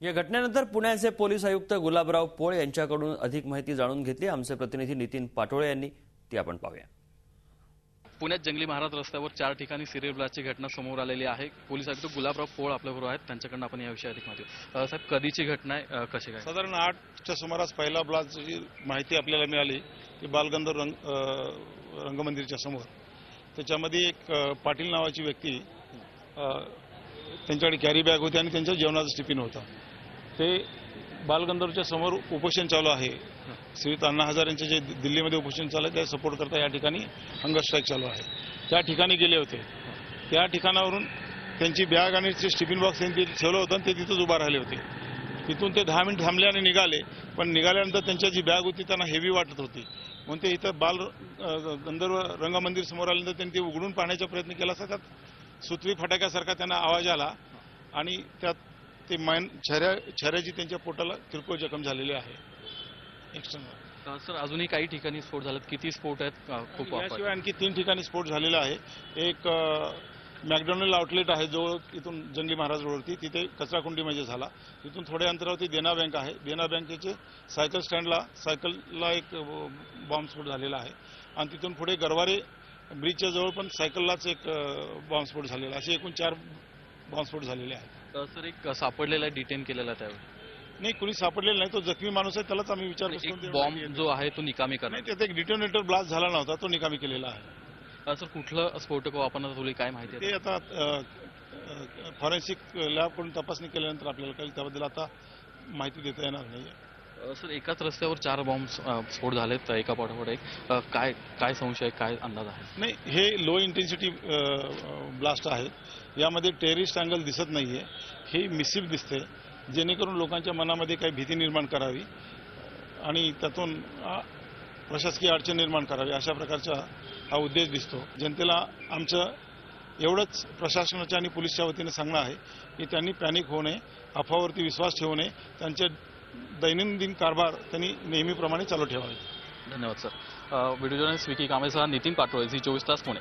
या घटनेनंतर पुण्याचे पोलीस आयुक्त गुलाबराव पोळ यांच्याकडून अधिक माहिती जाणून घेतली। आमचे प्रतिनिधी नितीन पाटोळे यांनी ती आपण पाहूया। पुण्यात जंगली महाराज रस्त्यावर 4 ठिकाणी सिरियल ब्लास्टची घटना समोर आलेली आहे। पोलीस आयुक्त गुलाबराव पोळ आपल्याबरोबर आहेत, त्यांच्याकडून आपण याविषयी अधिक माहिती साहेब, कधीची घटना आहे, कशी काय? साधारण 8च्या सुमारास पहिला ब्लास्टची माहिती आपल्याला मिळाली की बालगंधर्व रंगमंदिरच्या समोर त्याच्यामध्ये एक पाटील नावाची व्यक्ती त्यांच्याकडे कॅरी बॅग होती आणि त्यांच्या जेवणाचा टिफिन होता। ते बालगंधर्वच्या समोर उपोषण चालू आहे। श्रीयुत अण्णा हजारेंचे जे दिल्लीमध्ये उपोषण चालू आहे त्या सपोर्ट करता या ठिकाणी हंगर स्ट्राईक चालू आहे। त्या ठिकाणी गेले होते। त्या ठिकाणावरून त्यांची बॅग आणि टिफिन बॉक्स त्यांनी ठेवलं होतं आणि ते तिथंच उभा राहिले होते। तिथून ते 10 मिनिट थांबले आणि निघाले, पण निघाल्यानंतर त्यांच्या जी बॅग होती त्यांना हेवी वाटत होती, म्हणून ते इथं गंधर्व रंगमंदिर समोर आल्यानंतर त्यांनी ते उघडून पाहण्याचा प्रयत्न केला असता त्यात सुतवी फटाक्यासारखा त्यांना आवाज आला आणि त्यात ते छऱ्याची त्यांच्या पोटाला किरकोळ जखम झालेली आहे। सर, अजूनही काही ठिकाणी स्फोट झालेत, किती स्फोट आहेत? खूप याशिवाय आणखी 3 ठिकाणी स्फोट झालेला आहे। एक मॅकडॉनल्ड आउटलेट आहे जवळ इथून जंगली महाराज रोडवरती, तिथे कचराकुंडीमध्ये झाला। तिथून थोड्या अंतरावरती देना बँक आहे, देना बँकेचे सायकल स्टँडला सायकलला एक बॉम्बस्फोट झालेला आहे आणि तिथून पुढे गरवारे ब्रिजच्या जवळ पण सायकललाच एक बॉम्बस्फोट झालेला, असे एकूण 4 बॉम्बस्फोट झालेले आहेत। सर, एक सापडलेला डिटेन केलेला त्यावेळी नाही, कुणी सापडलेला नाही, तो जखमी माणूस आहे, त्यालाच आम्ही विचारपूस बॉम्ब जो आहे तो निकामी करणार नाही, त्यात एक डिटोनेटर ब्लास्ट झाला नव्हता, तो निकामी केलेला आहे। सर, कुठलं स्फोटक वापरण्यात तुला काय माहिती आहे? ते आता फॉरेन्सिक लॅबकडून तपासणी केल्यानंतर आपल्याला काही त्याबद्दल आता माहिती देता येणार नाही। सर, एकाच रस्त्यावर 4 बॉम्ब स्फोट झालेत, एका पाठोपाठ एक, काय काय संशय, काय अंदाज आहे? नाही, हे लो इंटेन्सिटी ब्लास्ट आहे, यामध्ये टेररिस्ट अँगल दिसत नाहीये, हे मिसिव्ह दिसते, जेणेकरून लोकांच्या मनामध्ये काही भीती निर्माण करावी आणि त्यातून प्रशासकीय अडचण निर्माण करावी, अशा प्रकारचा हा उद्देश दिसतो। जनतेला आमचं एवढंच प्रशासनाच्या आणि पोलिसच्या वतीने सांगणं आहे की त्यांनी पॅनिक होऊ नये, अफवावरती विश्वास ठेवू नये, त्यांचे दैनंदिन कारभार त्यांनी नेहमीप्रमाणे चालू ठेवावे। धन्यवाद सर। व्हिडिओ जर्नलिस्ट विकी कांबळेसह नितीन पाटोळे, झी 24 तास, पुणे।